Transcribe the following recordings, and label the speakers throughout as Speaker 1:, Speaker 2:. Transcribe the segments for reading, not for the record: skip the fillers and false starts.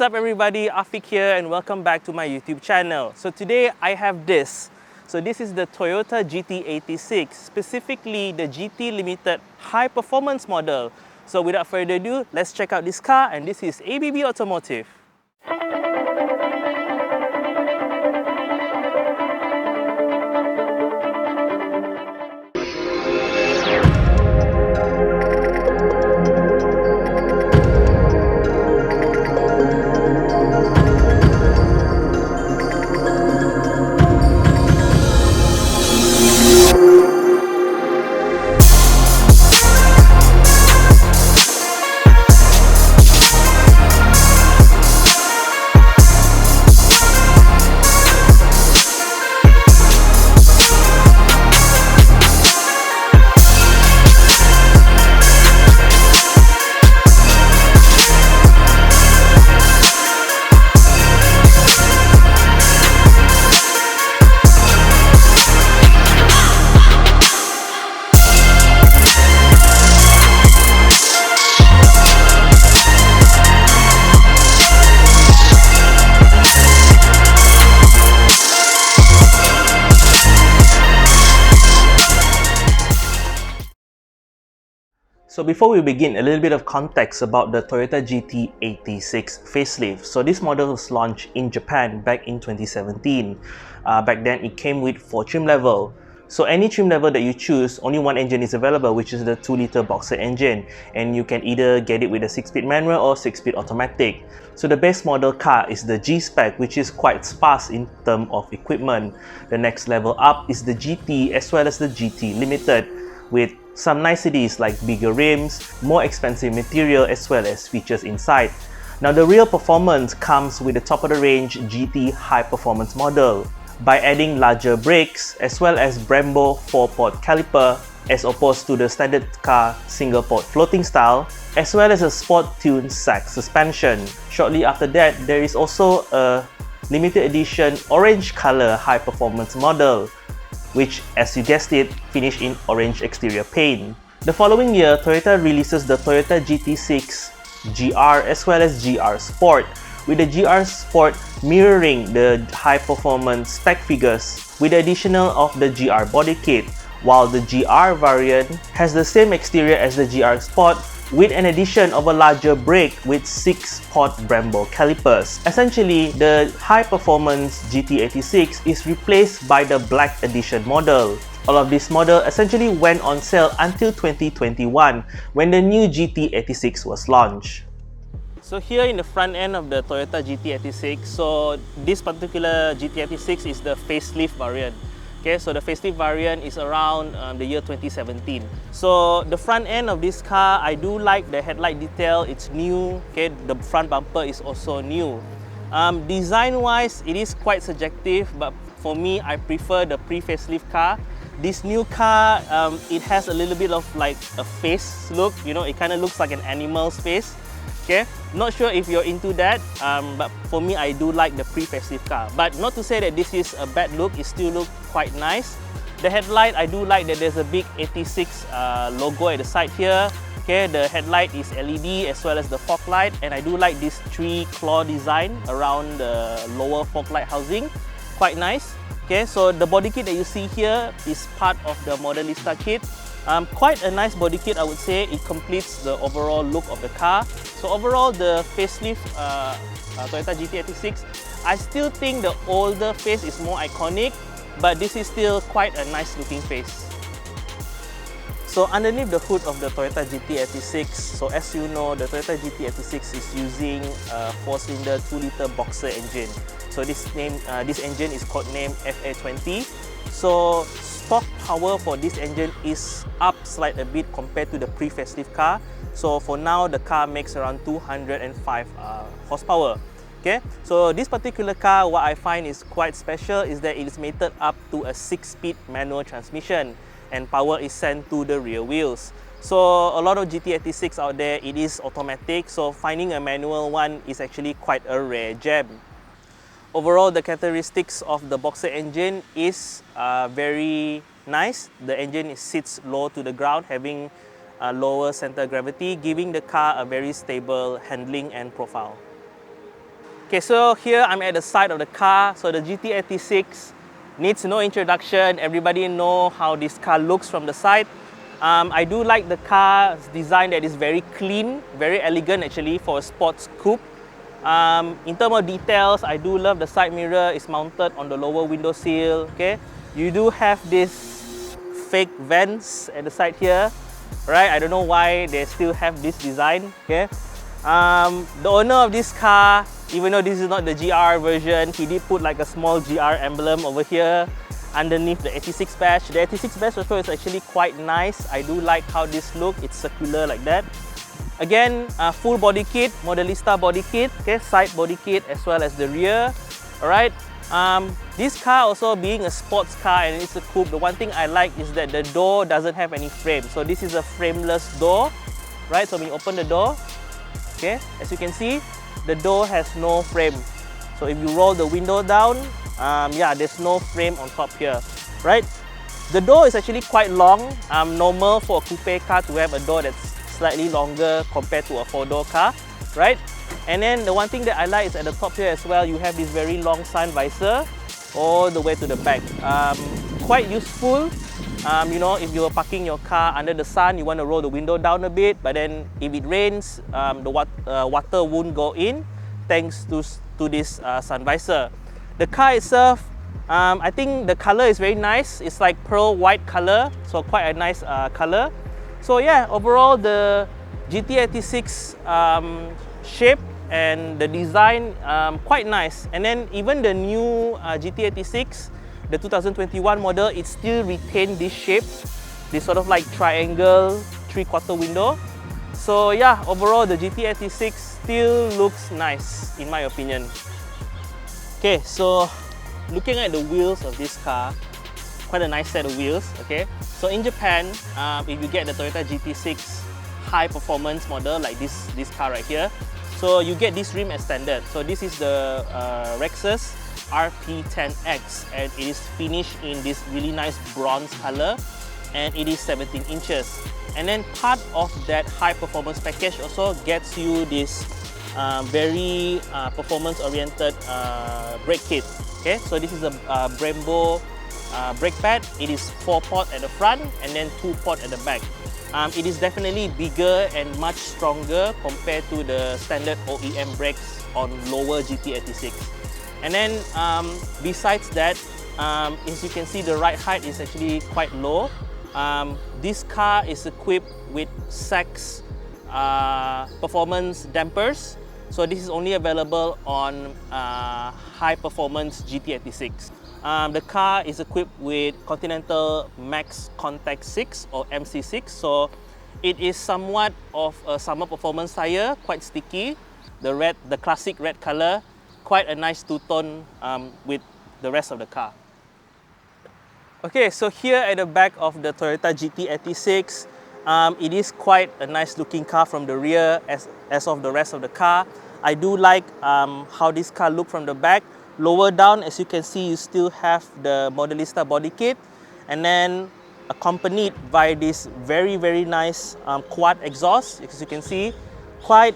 Speaker 1: What's up everybody, Afiq here and welcome back to my YouTube channel. So today I have this. So this is the Toyota GT86, specifically the GT Limited High Performance model. So without further ado, let's check out this car, and this is ABB Automotive. So before we begin, a little bit of context about the Toyota GT86 facelift. So this model was launched in Japan back in 2017. Back then it came with 4 trim level. So any trim level that you choose, only one engine is available, which is the 2-liter boxer engine. And you can either get it with a 6-speed manual or 6-speed automatic. So the base model car is the G-Spec, which is quite sparse in terms of equipment. The next level up is the GT as well as the GT Limited, with some niceties like bigger rims, more expensive material as well as features inside. Now the real performance comes with the top of the range GT High Performance model by adding larger brakes as well as Brembo 4-port caliper as opposed to the standard car single port floating style, as well as a sport tuned sag suspension. Shortly after that, there is also a limited edition orange color high performance model, which, as you guessed it, finished in orange exterior paint. The following year, Toyota releases the Toyota GT6 GR as well as GR Sport, with the GR Sport mirroring the high-performance spec figures with the additional of the GR body kit, while the GR variant has the same exterior as the GR Sport with an addition of a larger brake with 6-port Brembo calipers. Essentially, the high-performance GT86 is replaced by the Black Edition model. All of this model essentially went on sale until 2021 when the new GT86 was launched. So here in the front end of the Toyota GT86, so this particular GT86 is the facelift variant. Okay, so the facelift variant is around the year 2017. So the front end of this car, I do like the headlight detail. It's new. Okay, the front bumper is also new. Design-wise, it is quite subjective, but for me, I prefer the pre-facelift car. This new car, it has a little bit of like a face look. You know, it kind of looks like an animal's face. Okay, not sure if you're into that, but for me, I do like the pre-facelift car. But not to say that this is a bad look, it still looks quite nice. The headlight, I do like that there's a big 86 logo at the side here. Okay, the headlight is LED as well as the fog light, and I do like this 3-claw design around the lower fog light housing. Quite nice. Okay, so the body kit that you see here is part of the Modelista kit. Quite a nice body kit, I would say. It completes the overall look of the car. So overall, the facelift Toyota GT86, I still think the older face is more iconic, but this is still quite a nice looking face. So underneath the hood of the Toyota GT86, so as you know, the Toyota GT86 is using a 4-cylinder 2-liter boxer engine. So this engine is codenamed FA20. So stock power for this engine is up slightly a bit compared to the pre-facelift car. So for now, the car makes around 205 horsepower. Okay, so this particular car, what I find is quite special is that it is mated up to a 6-speed manual transmission, and power is sent to the rear wheels. So a lot of GT86 out there, it is automatic, so finding a manual one is actually quite a rare gem. Overall, the characteristics of the boxer engine is very nice. The engine sits low to the ground, having a lower center of gravity, giving the car a very stable handling and profile. Okay, so here I'm at the side of the car. So the GT86 needs no introduction. Everybody know how this car looks from the side. I do like the car's design that is very clean, very elegant actually for a sports coupe. In terms of details, I do love the side mirror. It's mounted on the lower window sill. Okay, you do have this fake vents at the side here, right? I don't know why they still have this design. Okay, the owner of this car, even though this is not the GR version, he did put like a small GR emblem over here underneath the 86 badge. The 86 badge also is actually quite nice. I do like how this look. It's circular like that. Again, full body kit, Modelista body kit, okay, side body kit as well as the rear. Alright, this car also being a sports car and it's a coupe, the one thing I like is that the door doesn't have any frame. So this is a frameless door, right? So when you open the door, okay, as you can see, the door has no frame. So if you roll the window down, yeah, there's no frame on top here, right? The door is actually quite long. Normal for a coupe car to have a door that's slightly longer compared to a four-door car, right? And then the one thing that I like is at the top here as well, you have this very long sun visor all the way to the back. Quite useful. You know, if you're parking your car under the sun, you want to roll the window down a bit, but then if it rains, the water won't go in thanks to this sun visor. The car itself, I think the color is very nice. It's like pearl white color, so quite a nice color. So yeah, overall the GT86 shape and the design quite nice. And then even the new GT86, the 2021 model, it still retained this shape, this sort of like triangle three-quarter window. So yeah, overall the GT86 still looks nice in my opinion. Okay, so looking at the wheels of this car, quite a nice set of wheels. Okay, so in Japan, if you get the Toyota GT6 high performance model like this car right here, so you get this rim as standard. So this is the Rexus RP10X and it is finished in this really nice bronze color and it is 17 inches. And then part of that high performance package also gets you this very performance oriented brake kit. Okay, so this is a Brembo brake pad. It is 4-port at the front and then 2-port at the back. It is definitely bigger and much stronger compared to the standard OEM brakes on lower GT86. And then besides that, as you can see, the ride height is actually quite low. This car is equipped with Sachs performance dampers. So this is only available on high performance GT86. The car is equipped with Continental Max Contact 6 or MC6. So it is somewhat of a summer performance tire, quite sticky. The classic red color, quite a nice two-tone with the rest of the car. Okay, so here at the back of the Toyota GT86, it is quite a nice looking car from the rear as of the rest of the car. I do like how this car looks from the back. Lower down, as you can see, you still have the Modelista body kit and then accompanied by this very nice quad exhaust. As you can see, quite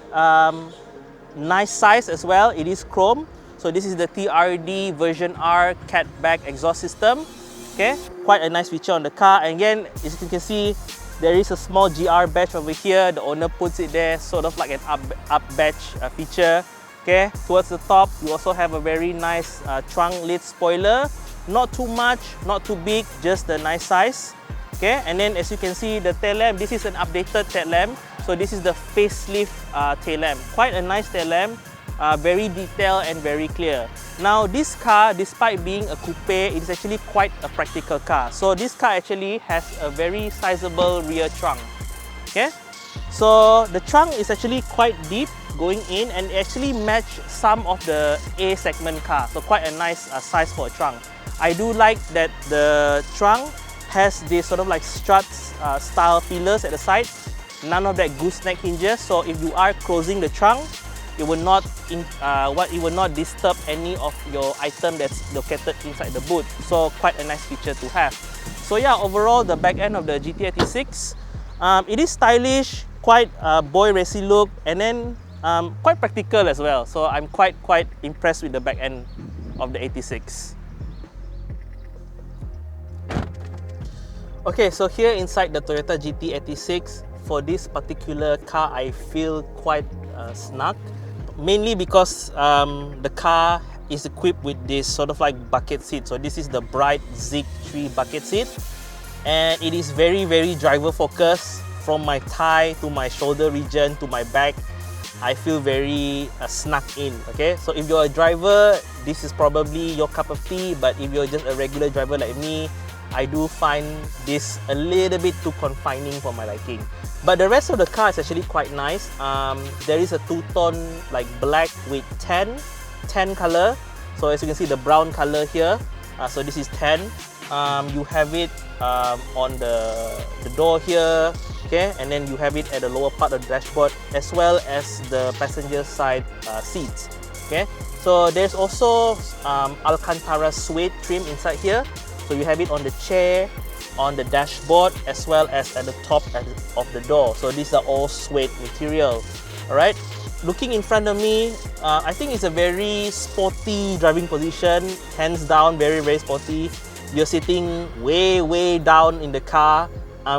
Speaker 1: nice size as well. It is chrome. So this is the TRD version R catback exhaust system. Okay, quite a nice feature on the car. And again, as you can see, there is a small GR badge over here. The owner puts it there, sort of like an up badge feature. Okay, towards the top, you also have a very nice trunk lid spoiler. Not too much, not too big, just the nice size. Okay, and then as you can see, the tail lamp, this is an updated tail lamp. So this is the facelift tail lamp. Quite a nice tail lamp, very detailed and very clear. Now this car, despite being a coupe, it is actually quite a practical car. So this car actually has a very sizable rear trunk. Okay, so the trunk is actually quite deep going in and actually match some of the A segment car. So quite a nice size for a trunk. I do like that the trunk has this sort of like struts style pillars at the side. None of that gooseneck hinges. So if you are closing the trunk, it will not disturb any of your item that's located inside the boot. So quite a nice feature to have. So yeah, overall the back end of the GT86, it is stylish, quite boy racy look, and then quite practical as well. So I'm quite impressed with the back end of the 86. Okay, so here inside the Toyota GT86, for this particular car, I feel quite snug, mainly because the car is equipped with this sort of like bucket seat. So this is the bright Zig 3 bucket seat, and it is very driver focused. From my thigh to my shoulder region to my back, I feel very snug in. Okay, so if you're a driver, this is probably your cup of tea, but if you're just a regular driver like me, I do find this a little bit too confining for my liking. But the rest of the car is actually quite nice. There is a two-tone like black with tan color. So as you can see, the brown color here. So this is tan. You have it on the door here, okay, and then you have it at the lower part of the dashboard as well as the passenger side seats. Okay, so there's also Alcantara suede trim inside here. So you have it on the chair, on the dashboard, as well as at the top of the door. So these are all suede material. Alright, looking in front of me, I think it's a very sporty driving position, hands down, very sporty. You're sitting way down in the car.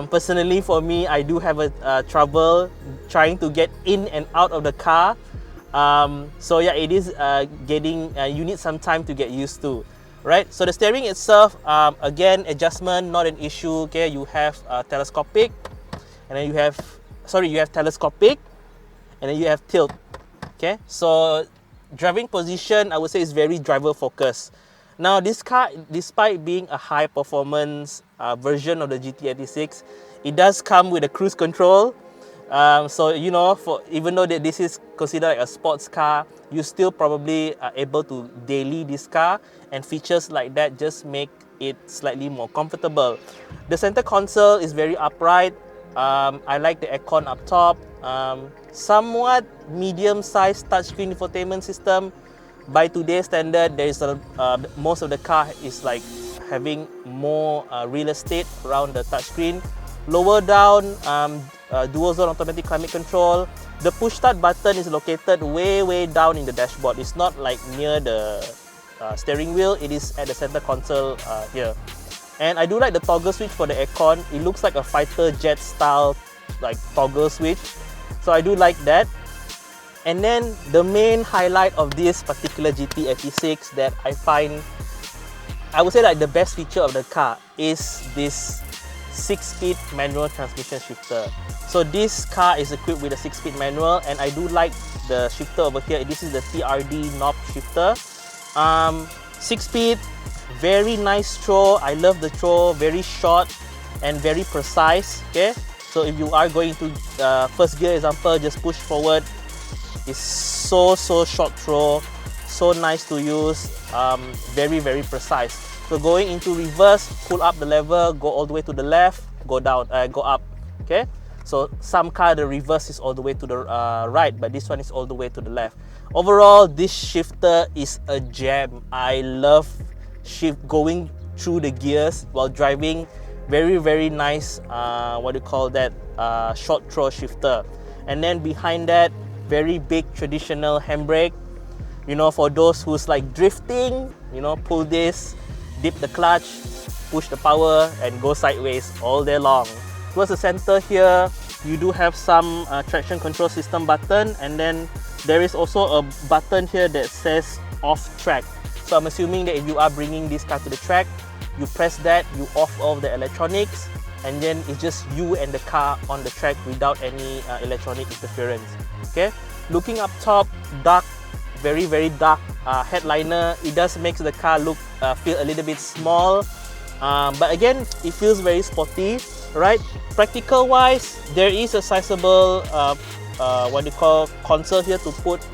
Speaker 1: Personally for me, I do have a trouble trying to get in and out of the car. So yeah, it is you need some time to get used to. Right, so the steering itself, again, adjustment, not an issue. Okay, you have telescopic, and then you have telescopic, and then you have tilt. Okay, so driving position, I would say, is very driver focused. Now this car, despite being a high performance version of the GT86, it does come with a cruise control. So you know, even though that this is considered like a sports car, you still probably are able to daily this car, and features like that just make it slightly more comfortable. The center console is very upright. I like the aircon up top. Somewhat medium-sized touchscreen infotainment system. By today's standard, there is most of the car is like having more real estate around the touchscreen. Lower down, dual zone automatic climate control. The push start button is located way down in the dashboard. It's not like near the steering wheel. It is at the center console here. And I do like the toggle switch for the aircon. It looks like a fighter jet style like toggle switch. So I do like that. And then the main highlight of this particular GT86 that I find, I would say like the best feature of the car is this 6-speed manual transmission shifter. So this car is equipped with a 6-speed manual, and I do like the shifter over here. This is the TRD knob shifter. 6-speed, very nice throw. I love the throw, very short and very precise. Okay, so if you are going to first gear example, just push forward. It's so short throw, so nice to use, very precise. So going into reverse, pull up the lever, go all the way to the left, go down, go up. Okay, so some car the reverse is all the way to the right, but this one is all the way to the left. Overall, this shifter is a gem. I love going through the gears while driving. Very nice. What do you call that? Short throw shifter. And then behind that, very big traditional handbrake. You know, for those who's like drifting, you know, pull this, dip the clutch, push the power, and go sideways all day long. Towards the center here, you do have some traction control system button, and then there is also a button here that says off track. So I'm assuming that if you are bringing this car to the track, you press that, you off all the electronics, and then it's just you and the car on the track without any electronic interference. Okay, looking up top, dark, very dark headliner. It does make the car look feel a little bit small, but again, it feels very sporty, right? Practical wise, there is a sizable what do you call console here to put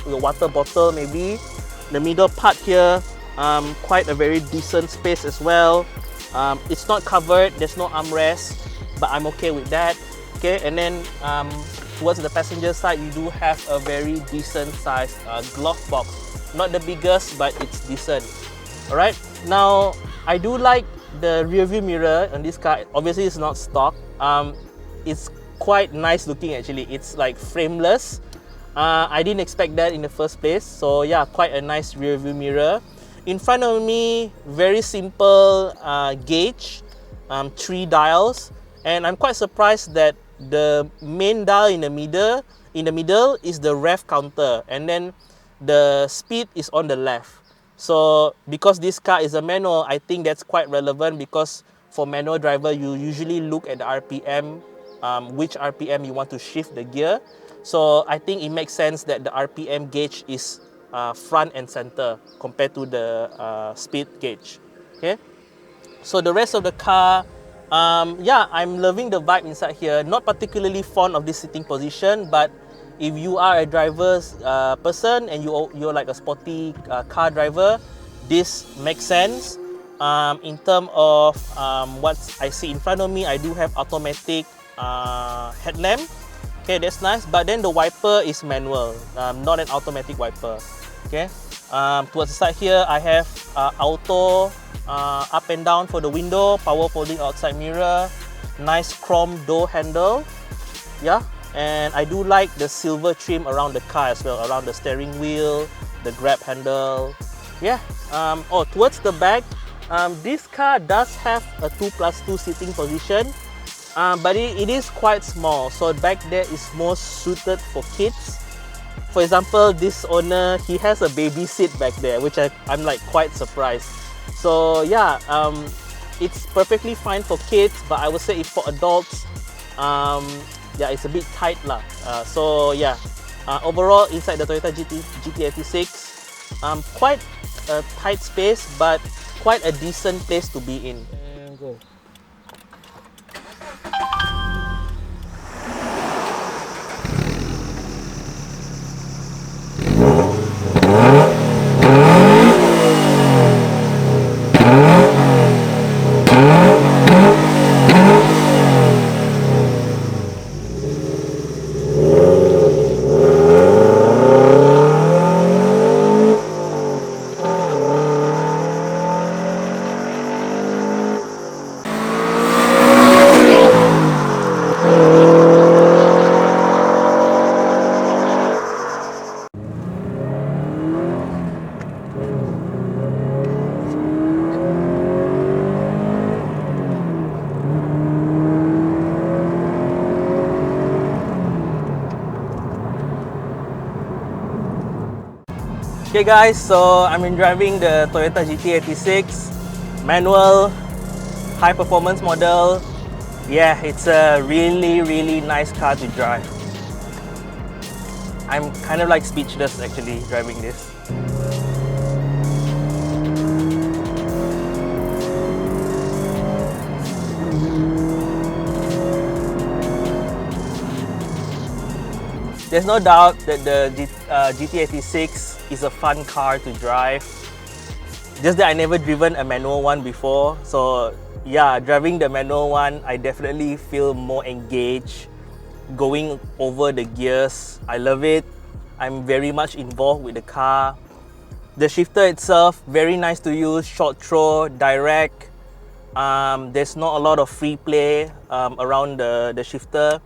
Speaker 1: your water bottle maybe. The middle part here, quite a very decent space as well. It's not covered, there's no armrest, but I'm okay with that. Okay, and then towards the passenger side, you do have a very decent sized glove box. Not the biggest, but it's decent. Alright, now I do like the rear view mirror on this car. Obviously, it's not stock. It's quite nice looking actually. It's like frameless. I didn't expect that in the first place. So yeah, quite a nice rear view mirror. In front of me, very simple gauge, 3 dials, and I'm quite surprised that the main dial in the middle is the rev counter, and then the speed is on the left. So because this car is a manual, I think that's quite relevant, because for manual driver, you usually look at the RPM, which RPM you want to shift the gear. So I think it makes sense that the RPM gauge is front and center compared to the speed gauge. Okay, so the rest of the car, yeah, I'm loving the vibe inside here. Not particularly fond of this sitting position, but if you are a driver's person and you're like a sporty car driver, this makes sense. In terms of what I see in front of me, I do have automatic headlamp. Okay, that's nice. But then the wiper is manual, not an automatic wiper. Okay. Towards the side here, I have auto up and down for the window, power folding outside mirror, nice chrome door handle. Yeah, and I do like the silver trim around the car as well, around the steering wheel, the grab handle. Yeah. Oh, towards the back, this car does have a 2+2 sitting position, but it is quite small. So back there is more suited for kids. For example, this owner, he has a baby seat back there, which I'm like quite surprised. So yeah, it's perfectly fine for kids, but I would say if for adults, yeah, it's a bit tight lah. So yeah, overall inside the Toyota GT86, quite a tight space, but quite a decent place to be in. And go. Okay guys, so I'm driving the Toyota GT86 manual high performance model. Yeah, it's a really nice car to drive. I'm kind of like speechless actually driving this. There's no doubt that the GT86 is a fun car to drive. Just that I never driven a manual one before. So yeah, driving the manual one, I definitely feel more engaged. Going over the gears, I love it. I'm very much involved with the car. The shifter itself, very nice to use, short throw, direct. There's not a lot of free play around the shifter.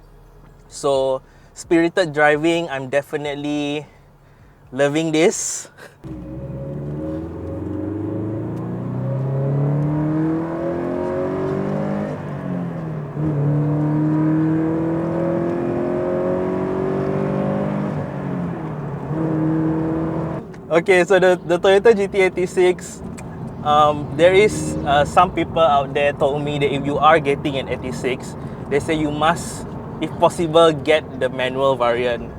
Speaker 1: So spirited driving, I'm definitely loving this. Okay, so the Toyota GT86, there is some people out there told me that if you are getting an 86, they say you must, if possible, get the manual variant.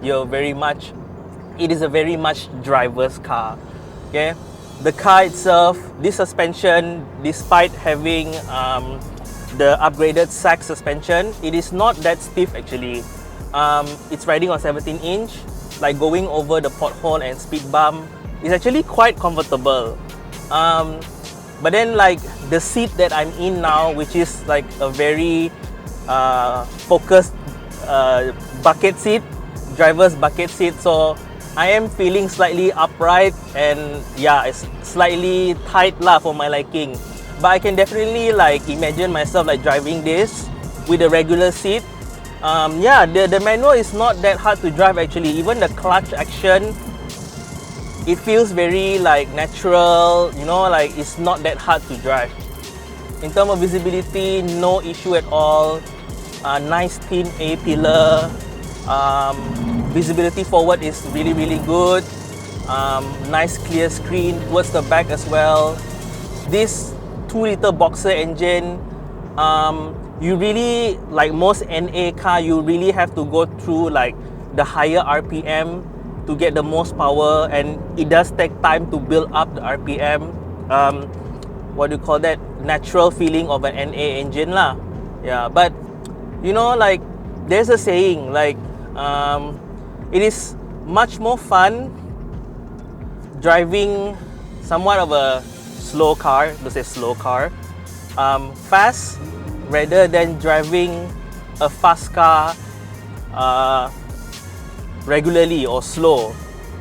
Speaker 1: It is a very much driver's car. Okay, the car itself, this suspension, despite having the upgraded SAC suspension, it is not that stiff actually. It's riding on 17-inch, like going over the pothole and speed bump. It's actually quite comfortable. But then like the seat that I'm in now, which is like a very focused bucket seat, driver's bucket seat, so I am feeling slightly upright and yeah, it's slightly tight lah for my liking. But I can definitely like imagine myself like driving this with a regular seat. Yeah, the manual is not that hard to drive actually. Even the clutch action, it feels very like natural, you know, like it's not that hard to drive. In terms of visibility, no issue at all. Nice thin A-pillar. Visibility forward is really good. Nice clear screen towards the back as well. This 2-liter boxer engine, you really, like most NA car, you really have to go through like the higher RPM to get the most power, and it does take time to build up the RPM. What do you call that? Natural feeling of an NA engine lah. Yeah, but you know, like there's a saying like it is much more fun driving somewhat of a slow car, let's say slow car, fast, rather than driving a fast car regularly or slow.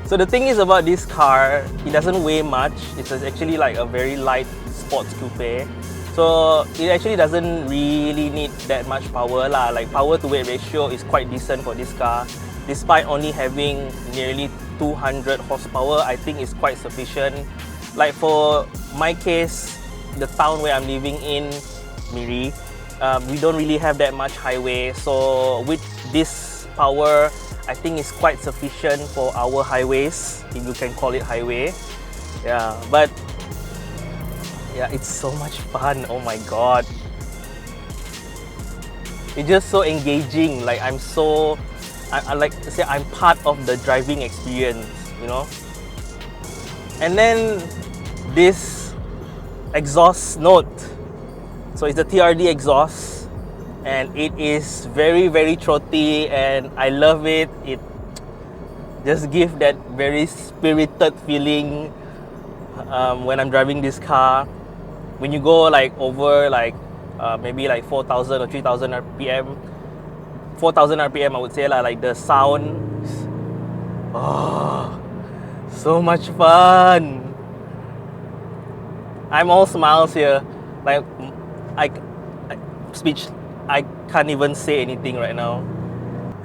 Speaker 1: So the thing is about this car, it doesn't weigh much. It's actually like a very light sports coupe. So it actually doesn't really need that much power lah. Like power to weight ratio is quite decent for this car. Despite only having nearly 200 horsepower, I think it's quite sufficient. Like for my case, the town where I'm living in, Miri, we don't really have that much highway. So with this power, I think it's quite sufficient for our highways, if you can call it highway. Yeah, but yeah, it's so much fun. Oh my god, it's just so engaging. Like I like to say I'm part of the driving experience, you know. And then this exhaust note, so it's a TRD exhaust, and it is very throaty, and I love it. It just gives that very spirited feeling when I'm driving this car. When you go like over like maybe like 4,000 or 3,000 RPM, 4,000 RPM I would say lah, like the sound, oh, so much fun. I'm all smiles here. Like I can't even say anything right now.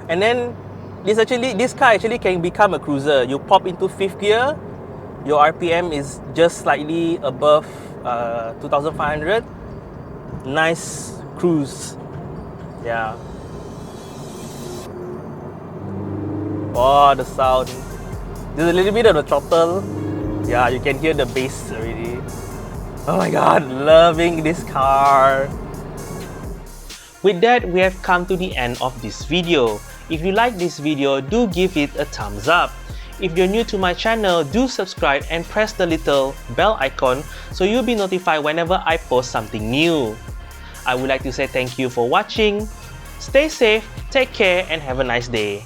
Speaker 1: And then this car actually can become a cruiser. You pop into 5th gear, your RPM is just slightly above 2,500. Nice cruise. Yeah. Oh, the sound. There's a little bit of the throttle. Yeah, you can hear the bass already. Oh my god, loving this car. With that, we have come to the end of this video. If you like this video, do give it a thumbs up. If you're new to my channel, do subscribe and press the little bell icon so you'll be notified whenever I post something new. I would like to say thank you for watching. Stay safe, take care, and have a nice day.